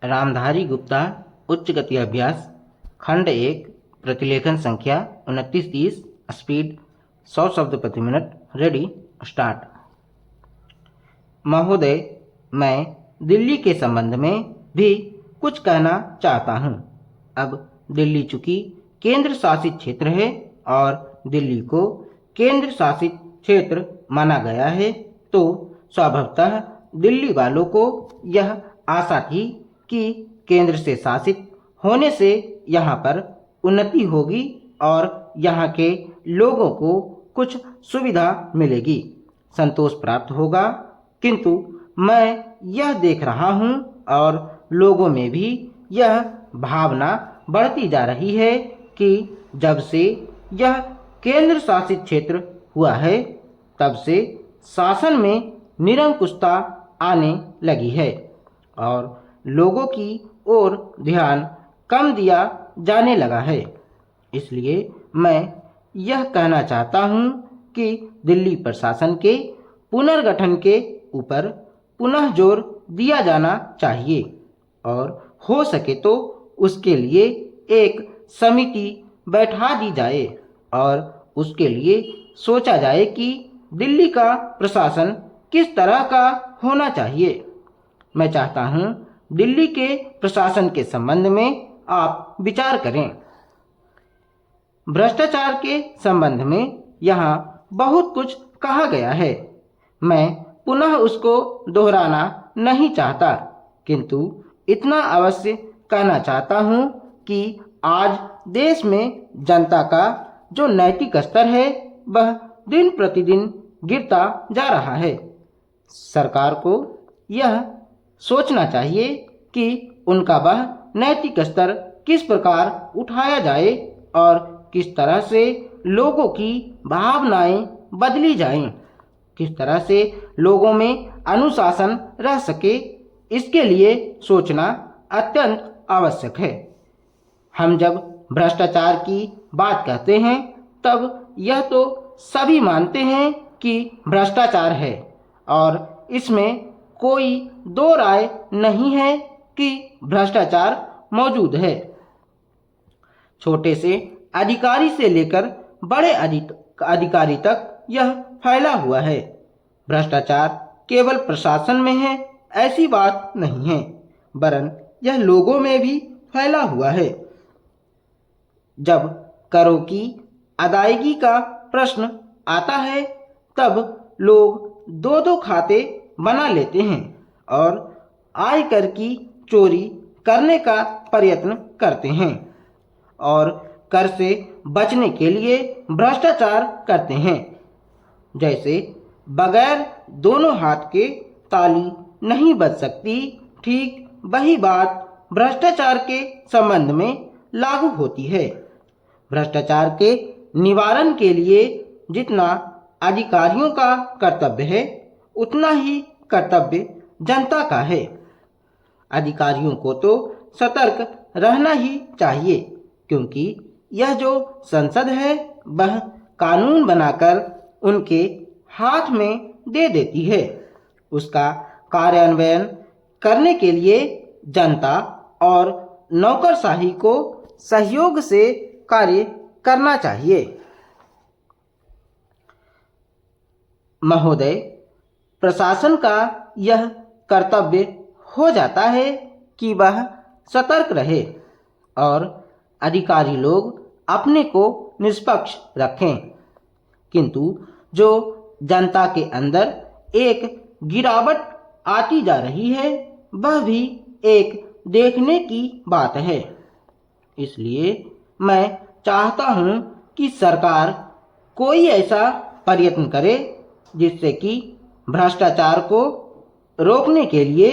रामधारी गुप्ता उच्च गति अभ्यास खंड 1 प्रतिलेखन संख्या 2930 स्पीड 100 शब्द प्रति मिनट। Ready start. महोदय, मैं दिल्ली के संबंध में भी कुछ कहना चाहता हूँ। अब दिल्ली चूंकि केंद्र शासित क्षेत्र है और दिल्ली को केंद्र शासित क्षेत्र माना गया है, तो स्वभावतः दिल्ली वालों को यह आशा थी कि केंद्र से शासित होने से यहाँ पर उन्नति होगी और यहाँ के लोगों को कुछ सुविधा मिलेगी, संतोष प्राप्त होगा। किंतु मैं यह देख रहा हूँ और लोगों में भी यह भावना बढ़ती जा रही है कि जब से यह केंद्र शासित क्षेत्र हुआ है, तब से शासन में निरंकुशता आने लगी है और लोगों की ओर ध्यान कम दिया जाने लगा है। इसलिए मैं यह कहना चाहता हूँ कि दिल्ली प्रशासन के पुनर्गठन के ऊपर पुनः जोर दिया जाना चाहिए और हो सके तो उसके लिए एक समिति बैठा दी जाए और उसके लिए सोचा जाए कि दिल्ली का प्रशासन किस तरह का होना चाहिए। मैं चाहता हूँ दिल्ली के प्रशासन के संबंध में आप विचार करें। भ्रष्टाचार के संबंध में यहाँ बहुत कुछ कहा गया है, मैं पुनः उसको दोहराना नहीं चाहता, किंतु इतना अवश्य कहना चाहता हूँ कि आज देश में जनता का जो नैतिक स्तर है वह दिन प्रतिदिन गिरता जा रहा है। सरकार को यह सोचना चाहिए कि उनका वह नैतिक स्तर किस प्रकार उठाया जाए और किस तरह से लोगों की भावनाएं बदली जाएं, किस तरह से लोगों में अनुशासन रह सके, इसके लिए सोचना अत्यंत आवश्यक है। हम जब भ्रष्टाचार की बात कहते हैं तब यह तो सभी मानते हैं कि भ्रष्टाचार है और इसमें कोई दो राय नहीं है कि भ्रष्टाचार मौजूद है। छोटे से अधिकारी से लेकर बड़े अधिकारी तक यह फैला हुआ है। भ्रष्टाचार केवल प्रशासन में है ऐसी बात नहीं है, वरन यह लोगों में भी फैला हुआ है। जब करों की अदायगी का प्रश्न आता है तब लोग दो दो खाते बना लेते हैं और आयकर की चोरी करने का प्रयत्न करते हैं और कर से बचने के लिए भ्रष्टाचार करते हैं। जैसे बगैर दोनों हाथ के ताली नहीं बज सकती, ठीक वही बात भ्रष्टाचार के संबंध में लागू होती है। भ्रष्टाचार के निवारण के लिए जितना अधिकारियों का कर्तव्य है, उतना ही कर्तव्य जनता का है। अधिकारियों को तो सतर्क रहना ही चाहिए, क्योंकि यह जो संसद है वह कानून बनाकर उनके हाथ में दे देती है। उसका कार्यान्वयन करने के लिए जनता और नौकरशाही को सहयोग से कार्य करना चाहिए। महोदय, प्रशासन का यह कर्तव्य हो जाता है कि वह सतर्क रहे और अधिकारी लोग अपने को निष्पक्ष रखें, किंतु जो जनता के अंदर एक गिरावट आती जा रही है वह भी एक देखने की बात है। इसलिए मैं चाहता हूँ कि सरकार कोई ऐसा प्रयत्न करे जिससे कि भ्रष्टाचार को रोकने के लिए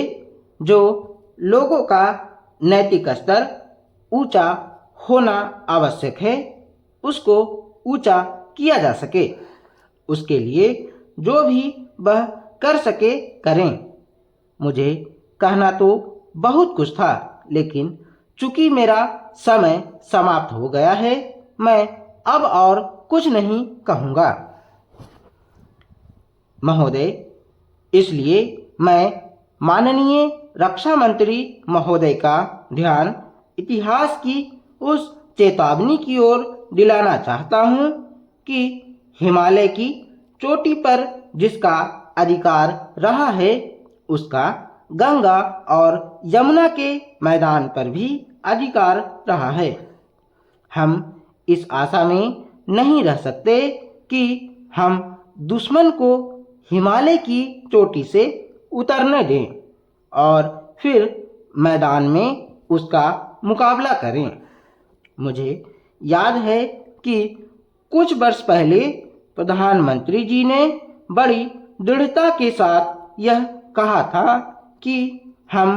जो लोगों का नैतिक स्तर ऊंचा होना आवश्यक है उसको ऊंचा किया जा सके। उसके लिए जो भी वह कर सके करें। मुझे कहना तो बहुत कुछ था, लेकिन चूंकि मेरा समय समाप्त हो गया है, मैं अब और कुछ नहीं कहूँगा। महोदय, इसलिए मैं माननीय रक्षा मंत्री महोदय का ध्यान इतिहास की उस चेतावनी की ओर दिलाना चाहता हूँ कि हिमालय की चोटी पर जिसका अधिकार रहा है उसका गंगा और यमुना के मैदान पर भी अधिकार रहा है। हम इस आशा में नहीं रह सकते कि हम दुश्मन को हिमालय की चोटी से उतरने दें और फिर मैदान में उसका मुकाबला करें। मुझे याद है कि कुछ वर्ष पहले प्रधानमंत्री जी ने बड़ी दृढ़ता के साथ यह कहा था कि हम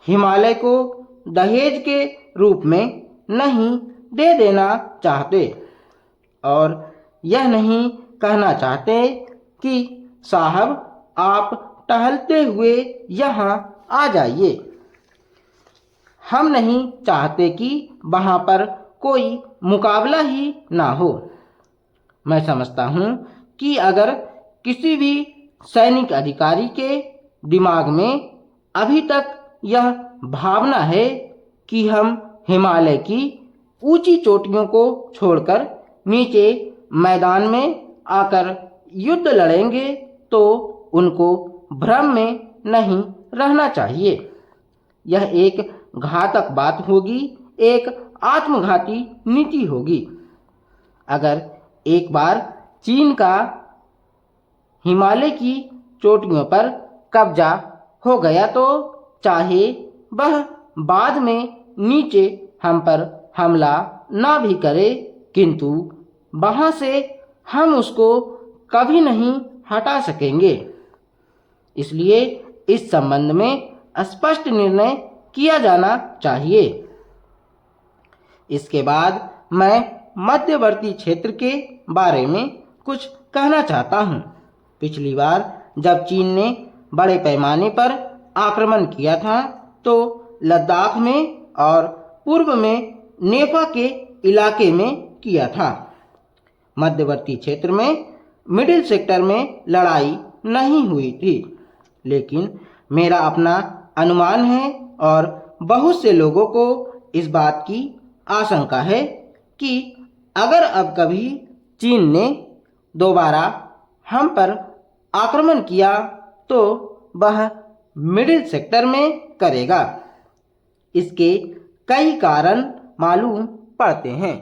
हिमालय को दहेज के रूप में नहीं दे देना चाहते और यह नहीं कहना चाहते कि साहब आप टहलते हुए यहाँ आ जाइए। हम नहीं चाहते कि वहाँ पर कोई मुकाबला ही ना हो। मैं समझता हूँ कि अगर किसी भी सैनिक अधिकारी के दिमाग में अभी तक यह भावना है कि हम हिमालय की ऊंची चोटियों को छोड़कर नीचे मैदान में आकर युद्ध लड़ेंगे तो उनको भ्रम में नहीं रहना चाहिए। यह एक घातक बात होगी, एक आत्मघाती नीति होगी। अगर एक बार चीन का हिमालय की चोटियों पर कब्जा हो गया तो चाहे वह बाद में नीचे हम पर हमला ना भी करे, किंतु वहाँ से हम उसको कभी नहीं हटा सकेंगे। इसलिए इस संबंध में स्पष्ट निर्णय किया जाना चाहिए। इसके बाद मैं मध्यवर्ती क्षेत्र के बारे में कुछ कहना चाहता हूँ। पिछली बार जब चीन ने बड़े पैमाने पर आक्रमण किया था तो लद्दाख में और पूर्व में नेफा के इलाके में किया था। मध्यवर्ती क्षेत्र में मिडिल सेक्टर में लड़ाई नहीं हुई थी, लेकिन मेरा अपना अनुमान है और बहुत से लोगों को इस बात की आशंका है कि अगर अब कभी चीन ने दोबारा हम पर आक्रमण किया तो वह मिडिल सेक्टर में करेगा। इसके कई कारण मालूम पड़ते हैं।